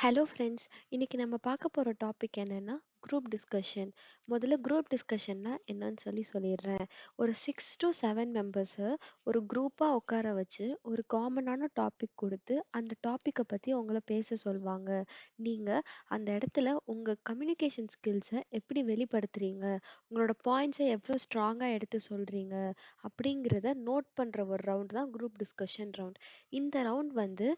Hello friends. இன்னைக்கு நம்ம பார்க்க போகிற டாபிக் என்னன்னா குரூப் டிஸ்கஷன். முதல்ல குரூப் டிஸ்கஷன்னா என்னன்னு சொல்லிடுறேன். ஒரு 6 to 7 மெம்பர்ஸை ஒரு குரூப்பாக உட்கார வச்சு ஒரு காமனான டாபிக் கொடுத்து அந்த டாப்பிக்கை பற்றி உங்களை பேச சொல்லுவாங்க. நீங்கள் அந்த இடத்துல உங்கள் கம்யூனிகேஷன் ஸ்கில்ஸை எப்படி வெளிப்படுத்துறீங்க, உங்களோட பாயிண்ட்ஸை எவ்வளோ ஸ்ட்ராங்காக எடுத்து சொல்கிறீங்க அப்படிங்கிறத நோட் பண்ணுற ஒரு ரவுண்ட் தான் குரூப் டிஸ்கஷன் ரவுண்ட். இந்த ரவுண்ட் வந்து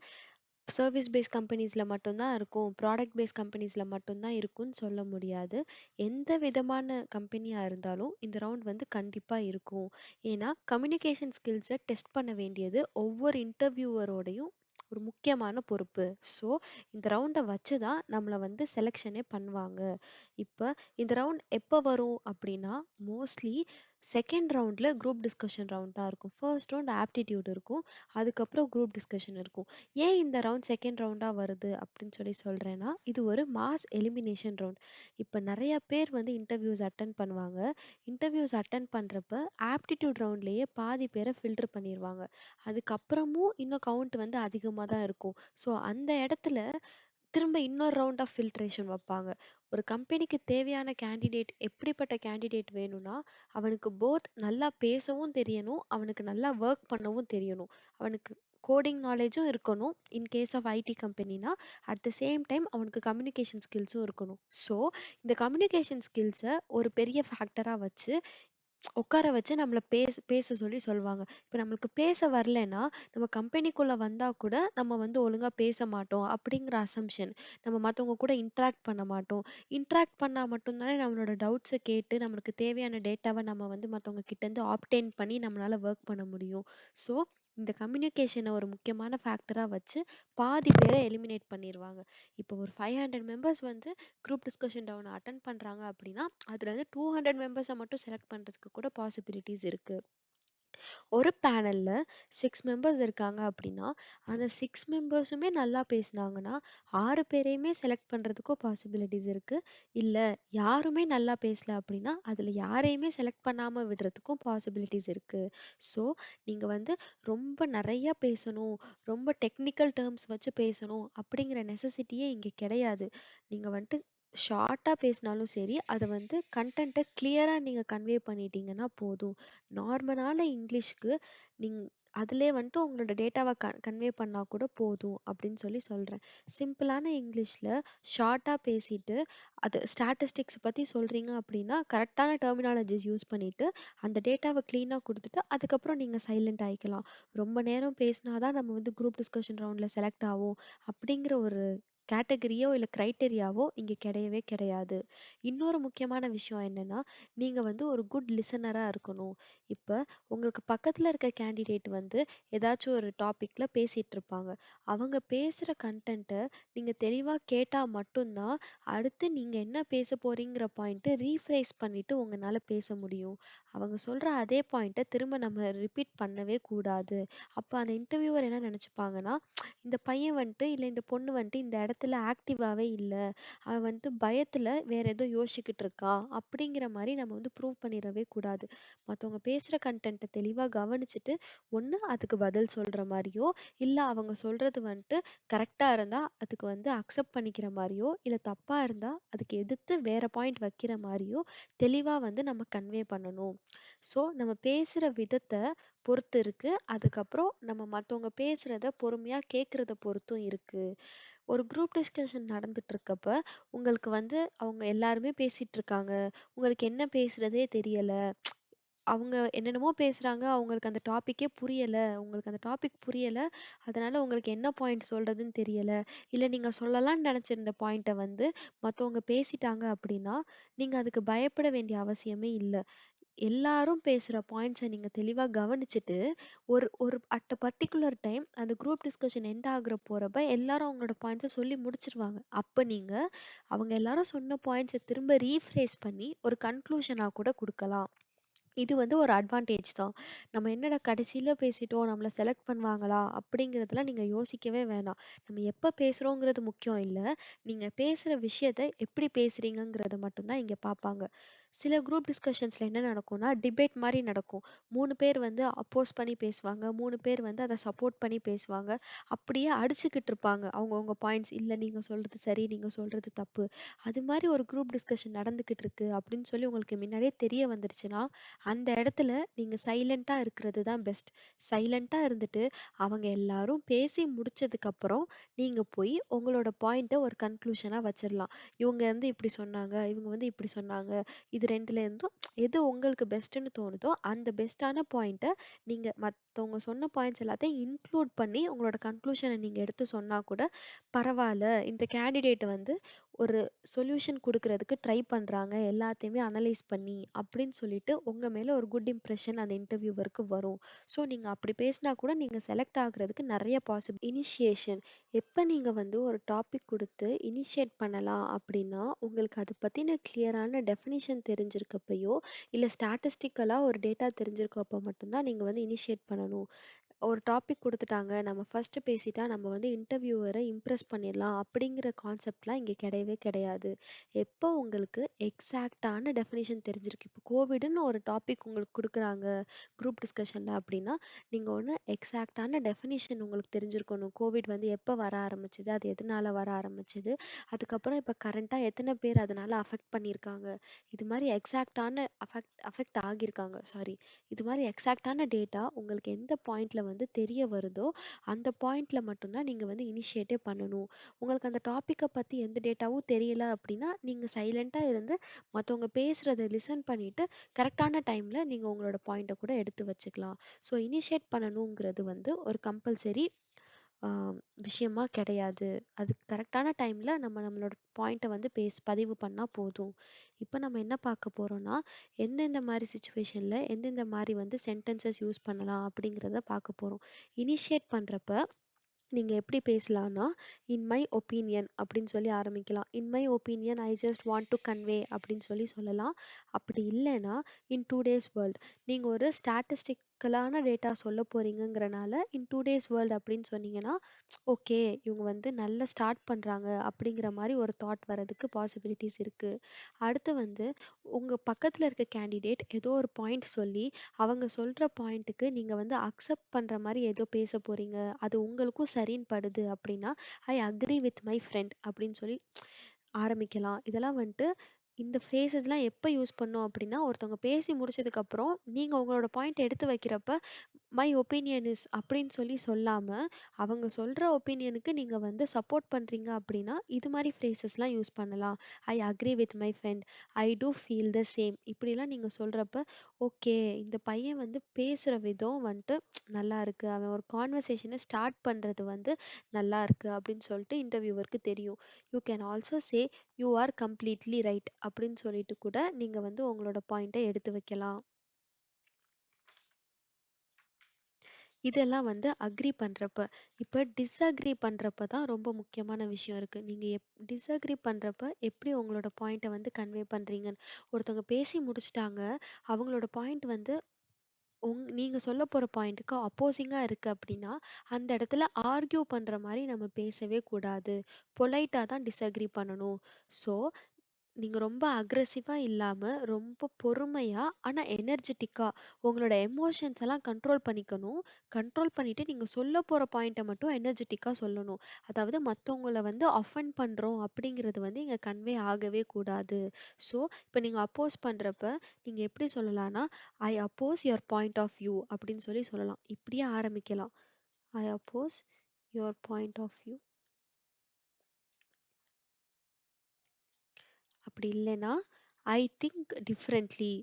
சர்வீஸ் பேஸ் கம்பெனிஸில் மட்டும்தான் இருக்கும், ப்ராடக்ட் பேஸ் கம்பெனிஸில் மட்டும்தான் இருக்கும்னு சொல்ல முடியாது. எந்த விதமான கம்பெனியாக இருந்தாலும் இந்த ரவுண்ட் வந்து கண்டிப்பாக இருக்கும். ஏன்னா கம்யூனிகேஷன் ஸ்கில்ஸை டெஸ்ட் பண்ண வேண்டியது ஒவ்வொரு இன்டர்வியூவரோடையும் ஒரு முக்கியமான பொறுப்பு. ஸோ இந்த ரவுண்டை வச்சு தான் நம்மளை வந்து செலெக்ஷனே பண்ணுவாங்க. இப்போ இந்த ரவுண்ட் எப்போ வரும் அப்படின்னா, மோஸ்ட்லி செகண்ட் ரவுண்டில் குரூப் டிஸ்கஷன் ரவுண்ட் தான் இருக்கும். ஃபர்ஸ்ட் ரவுண்ட் ஆப்டிடியூட் இருக்கும், அதுக்கப்புறம் குரூப் டிஸ்கஷன் இருக்கும். ஏன் இந்த ரவுண்ட் செகண்ட் ரவுண்டாக வருது அப்படின்னு சொல்கிறேன்னா, இது ஒரு மாஸ் எலிமினேஷன் ரவுண்ட். இப்போ நிறைய பேர் வந்து இன்டர்வியூஸ் அட்டன் பண்ணுவாங்க. இன்டர்வியூஸ் அட்டன் பண்ணுறப்ப ஆப்டிடியூட் ரவுண்ட்லேயே பாதி பேரை ஃபில்டர் பண்ணிடுவாங்க. அதுக்கப்புறமும் இன்னும் கவுண்ட் வந்து அதிகமாக தான் இருக்கும். ஸோ அந்த இடத்துல திரும்ப இன்னொரு ரவுண்ட் ஆஃப் ஃபில்ட்ரேஷன் வைப்பாங்க. ஒரு கம்பெனிக்கு தேவையான கேண்டிடேட் எப்படிப்பட்ட கேண்டிடேட் வேணும்னா, அவனுக்கு போத் நல்லா பேசவும் தெரியணும், அவனுக்கு நல்லா ஒர்க் பண்ணவும் தெரியணும், அவனுக்கு கோடிங் நாலேஜும் இருக்கணும். இன் கேஸ் ஆஃப் ஐடி கம்பெனினா அட் த சேம் டைம் அவனுக்கு கம்யூனிகேஷன் ஸ்கில்ஸும் இருக்கணும். ஸோ இந்த கம்யூனிகேஷன் ஸ்கில்ஸை ஒரு பெரிய ஃபேக்டராக வச்சு உட்கார வச்சு நம்மள பேச பேச சொல்லுவாங்க. இப்போ நம்மளுக்கு பேச வரலைன்னா நம்ம கம்பெனிக்குள்ள வந்தா கூட நம்ம வந்து ஒழுங்கா பேச மாட்டோம் அப்படிங்கிற அசம்ஷன். நம்ம மற்றவங்க கூட இன்ட்ராக்ட் பண்ண மாட்டோம். இன்ட்ராக்ட் பண்ணா மட்டும்தானே நம்மளோட டவுட்ஸை கேட்டு நம்மளுக்கு தேவையான டேட்டாவை நம்ம வந்து மற்றவங்க கிட்ட இருந்து ஆப்டெயின் பண்ணி நம்மளால ஒர்க் பண்ண முடியும். ஸோ இந்த கம்யூனிகேஷனை ஒரு முக்கியமான ஃபேக்டராக வச்சு பாதி பேரை எலிமினேட் பண்ணிடுவாங்க. இப்போ ஒரு 500 மெம்பர்ஸ் வந்து குரூப் டிஸ்கஷன் டவுன் அட்டன் பண்ணுறாங்க அப்படின்னா, அதில் வந்து 200 மெம்பர்ஸை மட்டும் செலக்ட் பண்ணுறதுக்கு கூட பாசிபிலிட்டிஸ் இருக்குது. ஒரு பேனலில் 6 மெம்பர்ஸ் இருக்காங்க அப்படின்னா, அந்த 6 மெம்பர்ஸுமே நல்லா பேசுனாங்கன்னா 6 பேரையுமே செலக்ட் பண்ணுறதுக்கும் பாசிபிலிட்டிஸ் இருக்குது. இல்லை யாருமே நல்லா பேசல அப்படின்னா அதில் யாரையுமே செலக்ட் பண்ணாமல் விடுறதுக்கும் பாசிபிலிட்டிஸ் இருக்குது. ஸோ நீங்கள் வந்து ரொம்ப நிறையா பேசணும், ரொம்ப டெக்னிக்கல் டேர்ம்ஸ் வச்சு பேசணும் அப்படிங்கிற நெசசிட்டியே இங்கே கிடையாது. நீங்கள் வந்துட்டு ஷார்ட்டாக பேசினாலும் சரி, அதை வந்து கண்டென்ட்டை கிளியராக நீங்கள் கன்வே பண்ணிட்டீங்கன்னா போதும். நார்மலான இங்கிலீஷ்க்கு அதிலே வந்துட்டு உங்களோட டேட்டாவை கன்வே பண்ணால் கூட போதும் அப்படின்னு சொல்கிறேன். சிம்பிளான இங்கிலீஷில் ஷார்ட்டாக பேசிட்டு அது ஸ்டாட்டிஸ்டிக்ஸ் பற்றி சொல்கிறீங்க அப்படின்னா கரெக்டான டெர்மினாலஜிஸ் யூஸ் பண்ணிவிட்டு அந்த டேட்டாவை க்ளீனாக கொடுத்துட்டு அதுக்கப்புறம் நீங்கள் சைலண்ட் ஆகிக்கலாம். ரொம்ப நேரம் பேசினாதான் நம்ம வந்து குரூப் டிஸ்கஷன் ரவுண்டில் செலக்ட் ஆகும் அப்படிங்கிற ஒரு கேட்டகரியோ இல்லை க்ரைட்டீரியாவோ இங்கே கிடையவே கிடையாது. இன்னொரு முக்கியமான விஷயம் என்னென்னா, நீங்கள் வந்து ஒரு குட் லிசனராக இருக்கணும். இப்போ உங்களுக்கு பக்கத்தில் இருக்க கேண்டிடேட் வந்து ஏதாச்சும் ஒரு டாப்பிக்கில் பேசிகிட்டு இருப்பாங்க. அவங்க பேசுகிற கண்டென்ட்டை நீங்கள் தெளிவாக கேட்டால் மட்டும்தான் அடுத்து நீங்கள் என்ன பேச போகிறீங்கிற பாயிண்ட்டை ரீஃப்ரேஸ் பண்ணிவிட்டு உங்களால் பேச முடியும். அவங்க சொல்கிற அதே பாயிண்ட்டை திரும்ப நம்ம ரிப்பீட் பண்ணவே கூடாது. அப்போ அந்த இன்டர்வியூவர் என்ன நினச்சிப்பாங்கன்னா, இந்த பையன் வந்துட்டு இல்லை இந்த பொண்ணு வந்துட்டு இந்த இடத்துல ஆக்டிவாகவே இல்லை, அவன் வந்துட்டு பயத்தில் வேற ஏதோ யோசிச்சுக்கிட்டு இருக்கான் அப்படிங்கிற மாதிரி நம்ம வந்து ப்ரூவ் பண்ணிடவே கூடாது. மற்றவங்க பேசுகிற கண்டென்ட்டை தெளிவாக கவனிச்சுட்டு ஒன்று அதுக்கு பதில் சொல்கிற மாதிரியோ, இல்லை அவங்க சொல்கிறது வந்துட்டு கரெக்டாக இருந்தால் அதுக்கு வந்து அக்செப்ட் பண்ணிக்கிற மாதிரியோ, இல்லை தப்பாக இருந்தால் அதுக்கு எதிர்த்து வேற பாயிண்ட் வைக்கிற மாதிரியோ தெளிவாக வந்து நம்ம கன்வே பண்ணணும். ஸோ நம்ம பேசுகிற விதத்தை பொறுத்து இருக்கு, அதுக்கப்புறம் நம்ம மற்றவங்க பேசுகிறத பொறுமையாக கேட்குறத பொறுத்தும் இருக்குது. ஒரு குரூப் டிஸ்கஷன் நடந்துட்டு இருக்கப்ப உங்களுக்கு வந்து அவங்க எல்லாருமே பேசிட்டு இருக்காங்க, உங்களுக்கு என்ன பேசுறதே தெரியலை, அவங்க என்னென்னமோ பேசுகிறாங்க, அவங்களுக்கு அந்த டாப்பிக்கே புரியலை, உங்களுக்கு அந்த டாபிக் புரியலை, அதனால் உங்களுக்கு என்ன பாயிண்ட் சொல்கிறதுன்னு தெரியலை, இல்லை நீங்கள் சொல்லலாம்னு நினச்சிருந்த பாயிண்ட்டை வந்து மற்றவங்க பேசிட்டாங்க அப்படின்னா நீங்கள் அதுக்கு பயப்பட வேண்டிய அவசியமே இல்லை. எல்லாரும் பேசுகிற பாயிண்ட்ஸை நீங்கள் தெளிவாக கவனிச்சுட்டு ஒரு ஒரு அட் அ பர்டிகுலர் டைம் அந்த குரூப் டிஸ்கஷன் எண்ட் ஆகுற போகிறப்ப எல்லாரும் அவங்களோட பாயிண்ட்ஸை சொல்லி முடிச்சிருவாங்க. அப்போ நீங்கள் அவங்க எல்லாரும் சொன்ன பாயிண்ட்ஸை திரும்ப ரீஃப்ரேஸ் பண்ணி ஒரு கன்க்ளூஷனாக கூட கொடுக்கலாம். இது வந்து ஒரு அட்வான்டேஜ் தான். நம்ம என்னடா கடைசியில் பேசிட்டோம், நம்மளை செலக்ட் பண்ணுவாங்களா அப்படிங்கிறதுலாம் நீங்கள் யோசிக்கவே வேணாம். நம்ம எப்போ பேசுகிறோங்கிறது முக்கியம் இல்லை, நீங்கள் பேசுகிற விஷயத்த எப்படி பேசுகிறீங்கங்கிறத மட்டும்தான் இங்கே பார்ப்பாங்க. சில குரூப் டிஸ்கஷன்ஸ்ல என்ன நடக்கும்னா, டிபேட் மாரி நடக்கும். 3 பேர் வந்து அப்போஸ் பண்ணி பேசுவாங்க. 3 பேர் வந்து அத சப்போர்ட் பண்ணி பேசுவாங்க. அப்படியே அடிச்சுக்கிட்டு இருப்பாங்க. அவங்கவங்க பாயிண்ட்ஸ். இல்ல நீங்க சொல்றது சரி, நீங்க சொல்றது தப்பு. அது மாரி ஒரு குரூப் டிஸ்கஷன் நடந்துகிட்டு இருக்கு அப்படின்னு சொல்லி உங்களுக்கு முன்னாடியே தெரிய வந்துருச்சுன்னா, அந்த இடத்துல நீங்க சைலன்ட்டா இருக்கிறது தான் பெஸ்ட். சைலன்ட்டா இருந்துட்டு, அவங்க எல்லாரும் பேசி முடிச்சதுக்கு அப்புறம், நீங்க போய் உங்களோட பாயிண்ட்ட ஒரு கன்க்ளூஷனா வச்சிரலாம். இவங்க வந்து இப்படி சொன்னாங்க, இவங்க வந்து இப்படி சொன்னாங்க. இது 2ல இருந்தும் எது உங்களுக்கு பெஸ்ட்டுன்னு தோணுதோ, அந்த பெஸ்ட்டான பாயிண்ட்ட நீங்க மத்தவங்க சொன்ன பாயிண்ட்ஸ் எல்லாத்தையும் இன்க்ளூட் பண்ணி உங்களோட கன்க்ளூஷன நீங்க எடுத்து சொன்னா கூட பரவால்ல. இந்த கேண்டிடேட் வந்து ஒரு சொல்யூஷன் குடுக்குறதுக்கு ட்ரை பண்றாங்க. எல்லாத்தையுமே அனலைஸ் பண்ணி அப்படின்னு சொல்லிட்டு உங்க மேல ஒரு குட் இம்ப்ரஷன் அந்த இன்டர்வியூவருக்கு வரும். ஸோ நீங்க அப்படி பேசினா கூட நீங்க செலக்ட் ஆகுறதுக்கு நெறைய இனிஷியேஷன். எப்ப நீங்க வந்து ஒரு டாபிக் குடுத்து இனிஷியேட் பண்ணலாம் அப்படின்னா, உங்களுக்கு அத பத்தின கிளியரான டெஃபினிஷன் தெரிஞ்சிருக்கப்பயோ, இல்ல ஸ்டாட்டிஸ்டிக்கலா ஒரு டேட்டா தெரிஞ்சிருக்கப்ப மட்டும் தான் நீங்க வந்து இனிஷியேட் பண்ணணும். ஒரு டாபிக் குடுத்துட்டாங்க. நம்ம ஃபர்ஸ்ட் பேசிட்டா நம்ம வந்து இன்டர்வியூவர இம்ப்ரெஸ் பண்ணிடலாம் அப்படிங்கிற கான்செப்ட்லாம் இங்க கிடையவே கிடையாது. எப்போ உங்களுக்கு எக்ஸாக்ட்டான டெஃபினிஷன் தெரிஞ்சிருக்கு. இப்போ கோவிட்ன்னு ஒரு டாபிக் உங்களுக்கு குடுக்குறாங்க குரூப் டிஸ்கஷன்ல அப்படின்னா, நீங்க ஒண்ணு எக்ஸாக்ட்டான டெஃபினிஷன் உங்களுக்கு தெரிஞ்சிருக்கணும். கோவிட் வந்து எப்போ வர ஆரம்பிச்சது? அது எதனால வர ஆரம்பிச்சது? அதுக்கப்புறம் இப்போ கரண்ட்டா எத்தன பேர் அதனால அஃபெக்ட் பண்ணியிருக்காங்க? இது மாரி எக்ஸாக்ட்டான அஃபெக்ட் ஆகியிருக்காங்க. சாரி. இது மாரி எக்ஸாக்ட்டான டேட்டா உங்களுக்கு எந்த பாயிண்ட்ல வந்து தெரிய வருதோ, அந்த பாயிண்ட்ல மட்டும் தான் நீங்க வந்து இனிஷியேட்டே பண்ணணும். உங்களுக்கு அந்த டாபிக்க பத்தி எந்த டேட்டாவும் தெரியல அப்படின்னா, நீங்க சைலன்ட்டா இருந்து மத்தவங்க பேசுறத லிசன் பண்ணிட்டு, கரெக்ட்டான டைம்ல நீங்க உங்களோட பாயிண்ட்ட கூட எடுத்து வச்சுக்கலாம். ஸோ இனிஷியேட் பண்ணணுங்கிறது வந்து ஒரு கம்பல்சரி ஆ விஷயமா கிடையாது. அது கரெக்ட்டான டைம்ல நம்மளோட பாயிண்ட்ட வந்து பதிவு பண்ணா போதும். இப்ப நம்ம என்ன பார்க்க போறோம்னா, எந்தெந்த மாரி சிச்சுவேஷன்ல எந்தெந்த மாரி வந்து சென்டென்சஸ் யூஸ் பண்ணலாம் அப்படிங்கிறத பார்க்க போறோம். இனிஷியேட் பண்றப்ப நீங்க எப்படி பேசலாம்னா, "இன் மை ஒப்பீனியன்" அப்படின்னு சொல்லி ஆரம்பிக்கலாம். "In my opinion I just want to convey" அப்படின்னு சொல்லலாம். அப்படி இல்லைன்னா, "இன் டூடேஸ் வேர்ல்ட்" நீங்க ஒரு ஸ்டாட்டிஸ்டிக்கலான டேட்டா சொல்ல போறீங்கங்கிறனால, "இன் டூடேஸ் வேர்ல்ட்" அப்படின்னு சொன்னீங்கன்னா, ஓகே இவங்க வந்து நல்லா ஸ்டார்ட் பண்றாங்க அப்படிங்கிற மாரி ஒரு தாட் வரதுக்கு பாசிபிலிட்டிஸ் இருக்கு. அடுத்து வந்து உங்க பக்கத்துல இருக்க கேண்டிடேட் ஏதோ ஒரு பாயிண்ட் சொல்லி, அவங்க சொல்ற பாயிண்ட்டுக்கு நீங்க வந்து அக்செப்ட் பண்ற மாரி ஏதோ பேச போறீங்க. அது உங்களுக்கும் சரின்னு படுது அப்படின்னா, "ஐ அக்ரி வித் மை ஃப்ரெண்ட்" அப்படின்னு சொல்லி ஆரம்பிக்கலாம். இதெல்லாம் வந்துட்டு இந்த ஃப்ரேசஸ்லாம் எப்ப யூஸ் பண்ணணும் அப்படின்னா, ஒருத்தவங்க பேசி முடிச்சதுக்கப்புறம், நீங்க உங்களோட பாயிண்ட் எடுத்து வைக்கிறப்ப, "மை ஒப்பீனியன் இஸ்" அப்படின்னு சொல்லி சொல்லாம, அவங்க சொல்ற ஒப்பீனியனுக்கு நீங்க வந்து சப்போர்ட் பண்றீங்க அப்படின்னா, இது மாரி ஃப்ரேசஸ்லாம் யூஸ் பண்ணலாம். "I agree with my friend", "I do feel the same" இப்படிலாம் நீங்க சொல்றப்ப, ஓகே இந்த பையன் வந்து பேசுற விதம் வந்துட்டு நல்லா இருக்கு. அவன் ஒரு கான்வர்சேஷன ஸ்டார்ட் பண்றது வந்து நல்லா இருக்கு அப்படின்னு சொல்லிட்டு இன்டர்வியூவருக்கு தெரியும். You can also say you are completely right அப்படின்னு சொல்லிட்டு கூட நீங்க வந்து உங்களோட பாயிண்ட்டை எடுத்து வைக்கலாம். இதெல்லாம் வந்து அக்ரி பண்றப்ப. இப்ப டிஸ்அக்ரி பண்றப்ப தான் ரொம்ப முக்கியமான விஷயம் இருக்கு. நீங்க டிஸ்அக்ரி பண்றப்ப எப்படி உங்களோட பாயிண்ட்ட வந்து கன்வே பண்றீங்கன்னு. ஒருத்தவங்க பேசி முடிச்சுட்டாங்க. அவங்களோட பாயிண்ட் வந்து நீங்க சொல்லப் போற பாயிண்ட்டுக்கு அப்போசிங்கா இருக்கு அப்படின்னா, அந்த இடத்துல ஆர்க்யூ பண்ற மாரி நம்ம பேசவே கூடாது. பொலைட்டா தான் டிஸ்அக்ரி பண்ணணும். ஸோ நீங்க ரொம்ப அக்ரெசிவா இல்லாம, ரொம்ப பொறுமையா, ஆனா எனர்ஜெட்டிக்கா உங்களோட எமோஷன்ஸ் எல்லாம் கண்ட்ரோல் பண்ணிக்கணும். கண்ட்ரோல் பண்ணிட்டு நீங்க சொல்லப் போற பாயிண்ட்ட மட்டும் எனர்ஜெட்டிக்கா சொல்லணும். அதாவது மத்தவங்கள வந்து அஃபெண்ட் பண்றோம் அப்படிங்கிறது வந்து இங்க கன்வே ஆகவே கூடாது. ஸோ, இப்ப நீங்க அப்போஸ் பண்றப்ப, நீங்க எப்படி சொல்லலாம்னா, "ஐ அப்போஸ் யுவர் பாயிண்ட் ஆஃப் வியூ" அப்படின்னு சொல்லலாம். இப்படியே ஆரம்பிக்கலாம். "ஐ அப்போஸ் யுவர் பாயிண்ட் ஆஃப் வியூ". அப்படி இல்லைன்னா, "ஐ திங்க் டிஃபரண்ட்லி".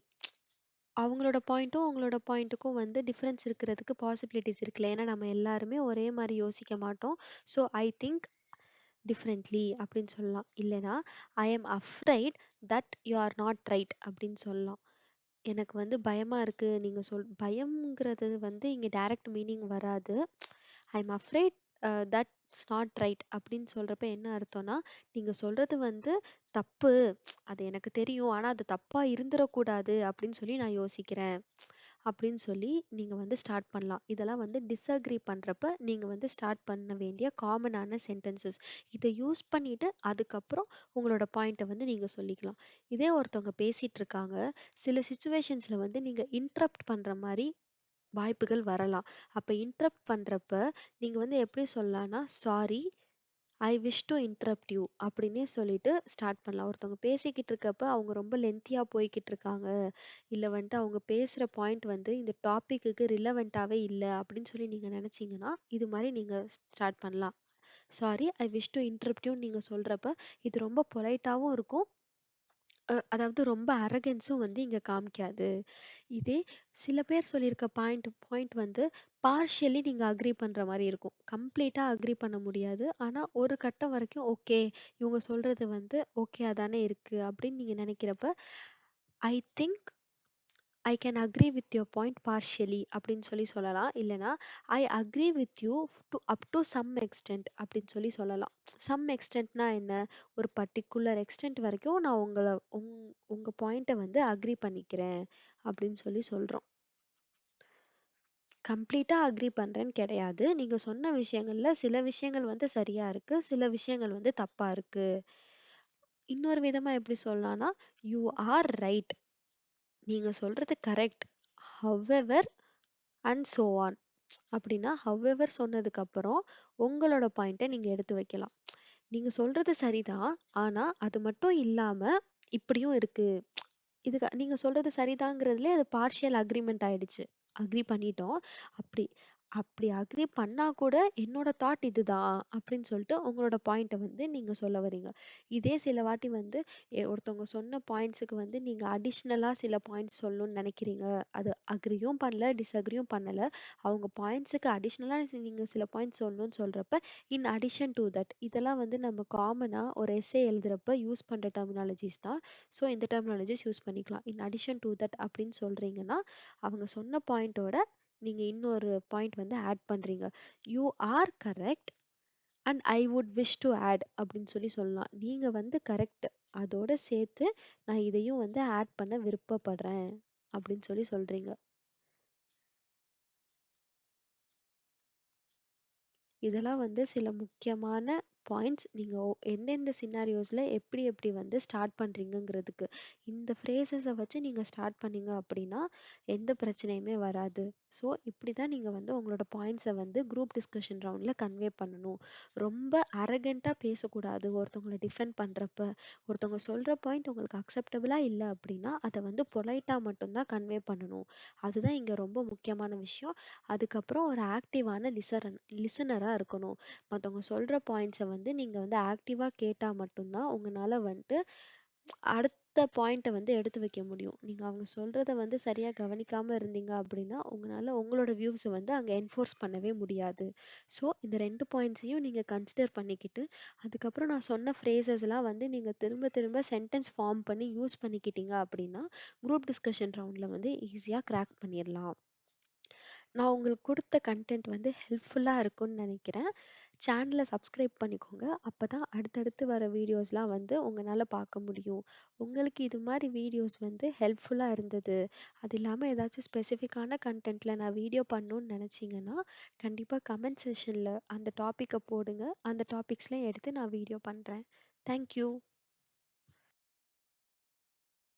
அவங்களோட பாயிண்ட்டும், உங்களோட பாயிண்ட்டுக்கும் வந்து டிஃபரன்ஸ் இருக்கிறதுக்கு பாசிபிலிட்டிஸ் இருக்குல்ல. ஏன்னா நம்ம எல்லாருமே ஒரே மாரி யோசிக்க மாட்டோம். ஸோ, ஐ திங்க் டிஃபரண்ட்லி அப்படின்னு சொல்லலாம். இல்லைன்னா, I am afraid that you are not right அப்படின்னு சொல்லலாம். எனக்கு வந்து பயமா இருக்கு. நீங்க பயம்ங்கிறது வந்து இங்க டைரக்ட் மீனிங் வராது. ஐ am afraid that's not right அப்படின்னு சொல்றப்ப என்ன அர்த்தம்னா, நீங்க சொல்றது வந்து தப்பு. அது எனக்கு தெரியும். ஆனா அது தப்பா இருந்துறக்கூடாது அப்படின்னு சொல்லி நான் யோசிக்கிறேன். அப்படின்னு சொல்லி நீங்க வந்து ஸ்டார்ட் பண்ணலாம். இதெல்லாம் வந்து டிஸ்அக்ரி பண்றப்ப நீங்க வந்து ஸ்டார்ட் பண்ண வேண்டிய காமனான சென்டென்சஸ். இதை யூஸ் பண்ணிட்டு அதுக்கப்புறம் உங்களோட பாயிண்ட்டை வந்து நீங்க சொல்லிக்கலாம். இதே ஒருத்தவங்க பேசிட்டு இருக்காங்க, சில சுச்சுவேஷன்ஸ்ல வந்து நீங்க இன்டரப்ட் பண்ற மாதிரி வாய்ப்புகள் வரலாம். அப்ப இன்டரப்ட் பண்றப்ப நீங்க வந்து எப்படி சொல்லலாம்னா, sorry, I wish to interrupt you அப்படின்னே சொல்லிட்டு ஸ்டார்ட் பண்ணலாம். ஒருத்தவங்க பேசிக்கிட்டு இருக்கப்ப அவங்க ரொம்ப லென்த்தியா போய்கிட்டு இருக்காங்க, இல்ல வந்துட்டு அவங்க பேசுற பாயிண்ட் வந்து இந்த டாபிக்கு ரிலவெண்ட்டாவே இல்லை அப்படின்னு சொல்லி நீங்க நினைச்சீங்கன்னா, இது மாதிரி நீங்க ஸ்டார்ட் பண்ணலாம். Sorry, I wish to interrupt you நீங்க சொல்றப்ப இது ரொம்ப பொலைட்டாவும் இருக்கும். அதாவது ரொம்ப அரகன்ஸும் வந்து இங்க காமிக்காது. இதே சில பேர் சொல்லியிருக்க பாயிண்ட் வந்து பார்ஷியலி நீங்க அக்ரி பண்ற மாதிரி இருக்கும். கம்ப்ளீட்டா அக்ரி பண்ண முடியாது. ஆனா ஒரு கட்டம் வரைக்கும் ஓகே, இவங்க சொல்றது வந்து ஓகே தானே இருக்கு அப்படின்னு நீங்க நினைக்கிறப்ப, I think I can agree with your point partially அப்படின்னு சொல்லி சொல்லலாம். இல்லைனா I agree with you to up to some extent அப்படின்னு சொல்லி சொல்லலாம். சம் எக்ஸ்டென்ட்னா என்ன? ஒரு பர்டிகுலர் எக்ஸ்டென்ட் வரைக்கும் நான் உங்க பாயிண்ட்டை வந்து அக்ரி பண்ணிக்கிறேன் அப்படின்னு சொல்லி சொல்றோம். கம்ப்ளீட்டா அக்ரி பண்றேன்னு கிடையாது. நீங்க சொன்ன விஷயங்கள்ல சில விஷயங்கள் வந்து சரியா இருக்கு, சில விஷயங்கள் வந்து தப்பா இருக்கு. இன்னொரு விதமா எப்படி சொல்லலாம்னா, யூ ஆர் ரைட், நீங்க சொல்றது correct, however and so on. அப்படின்னா ஹவெவர் சொன்னதுக்கு அப்புறம் உங்களோட பாயிண்ட்டை நீங்க எடுத்து வைக்கலாம். நீங்க சொல்றது சரிதான், ஆனா அது மட்டும் இல்லாம இப்படியும் இருக்கு. இதுக்கு நீங்க சொல்றது சரிதாங்கிறதுலே அது பார்ஷியல் அக்ரிமெண்ட் ஆயிடுச்சு. அக்ரி பண்ணிட்டோம். அப்படி அப்படி அக்ரி பண்ணா கூட என்னோட தாட் இதுதான் அப்படின்னு சொல்லிட்டு உங்களோட பாயிண்ட்டை வந்து நீங்க சொல்ல வரீங்க. இதே சில வாட்டி வந்து ஒருத்தவங்க சொன்ன பாயிண்ட்ஸுக்கு வந்து நீங்க அடிஷ்னலா சில பாயிண்ட்ஸ் சொல்லணும்னு நினைக்கிறீங்க. அது அக்ரியும் பண்ணல, டிஸ்அக்ரியும் பண்ணல. அவங்க பாயிண்ட்ஸுக்கு அடிஷ்னலா நீங்க சில பாயிண்ட்ஸ் சொல்லணும்னு சொல்றப்ப, இன் அடிஷன் டு தட், இதெல்லாம் வந்து நம்ம காமனா ஒரு எஸ்ஸே எழுதுறப்ப யூஸ் பண்ற டெர்மினாலஜிஸ் தான். ஸோ இந்த டெர்மினாலஜிஸ் யூஸ் பண்ணிக்கலாம். இன் அடிஷன் டு தட் அப்படின்னு சொல்றீங்கன்னா, அவங்க சொன்ன பாயிண்டோட நீங்க இன்னொரு பாயிண்ட் வந்து ஆட் பண்றீங்க. You are correct and I would wish to add அப்படின்னு சொல்லி சொல்லலாம். நீங்க வந்து கரெக்ட், அதோட சேர்த்து நான் இதையும் வந்து ஆட் பண்ண விருப்பப்படுறேன் அப்படின்னு சொல்லி சொல்றீங்க. இதெல்லாம் வந்து சில முக்கியமான பாயிண்ட்ஸ். நீங்க எந்தெந்த சினாரியோஸ்ல எப்படி எப்படி வந்து ஸ்டார்ட் பண்றீங்கங்கிறதுக்கு. இந்த ஃப்ரேசஸை வச்சு நீங்க ஸ்டார்ட் பண்ணீங்க அப்படின்னா எந்த பிரச்சனையுமே வராது. ஸோ இப்படி தான் நீங்க வந்து உங்களோட பாயிண்ட்ஸை வந்து குரூப் டிஸ்கஷன் ரவுண்ட்ல கன்வே பண்ணணும். ரொம்ப அரகண்டா பேசக்கூடாது. ஒருத்தவங்களை டிஃபெண்ட் பண்றப்ப ஒருத்தவங்க சொல்ற பாயிண்ட் உங்களுக்கு அக்செப்டபிளா இல்லை அப்படின்னா அதை வந்து பொலைட்டா மட்டும்தான் கன்வே பண்ணணும். அதுதான் இங்க ரொம்ப முக்கியமான விஷயம். அதுக்கப்புறம் ஒரு ஆக்டிவான லிசனராக இருக்கணும். மற்றவங்க சொல்கிற பாயிண்ட்ஸை வந்து நீங்கள் வந்து ஆக்டிவாக கேட்டால் மட்டும்தான் உங்களால் வந்துட்டு அடுத்த பாயிண்ட்டை வந்து எடுத்து வைக்க முடியும். நீங்கள் அவங்க சொல்கிறத வந்து சரியாக கவனிக்காமல் இருந்தீங்க அப்படின்னா உங்களால் உங்களோட வியூஸை வந்து அங்கே என்ஃபோர்ஸ் பண்ணவே முடியாது. ஸோ இந்த 2 பாயிண்ட்ஸையும் நீங்கள் கன்சிடர் பண்ணிக்கிட்டு அதுக்கப்புறம் நான் சொன்ன ஃப்ரேசஸ்லாம் வந்து நீங்கள் திரும்ப திரும்ப சென்டென்ஸ் ஃபார்ம் பண்ணி யூஸ் பண்ணிக்கிட்டீங்க அப்படின்னா குரூப் டிஸ்கஷன் ரவுண்டில் வந்து ஈஸியாக கிராக் பண்ணிடலாம். நான் உங்களுக்கு கொடுத்த கண்டென்ட் வந்து ஹெல்ப்ஃபுல்லாக இருக்கும்னு நினைக்கிறேன். சேனலை சப்ஸ்கிரைப் பண்ணிக்கோங்க. அப்போ தான் அடுத்தடுத்து வர வீடியோஸ்லாம் வந்து உங்களால் பார்க்க முடியும். உங்களுக்கு இது மாதிரி வீடியோஸ் வந்து ஹெல்ப்ஃபுல்லாக இருந்தது, அது இல்லாமல் ஏதாச்சும் ஸ்பெசிஃபிக்கான கண்டென்ட்டில் நான் வீடியோ பண்ணணும்னு நினச்சிங்கன்னா கண்டிப்பாக கமெண்ட் செஷனில் அந்த டாப்பிக்கை போடுங்க. அந்த டாபிக்ஸ்லாம் எடுத்து நான் வீடியோ பண்ணுறேன். தேங்க்யூ.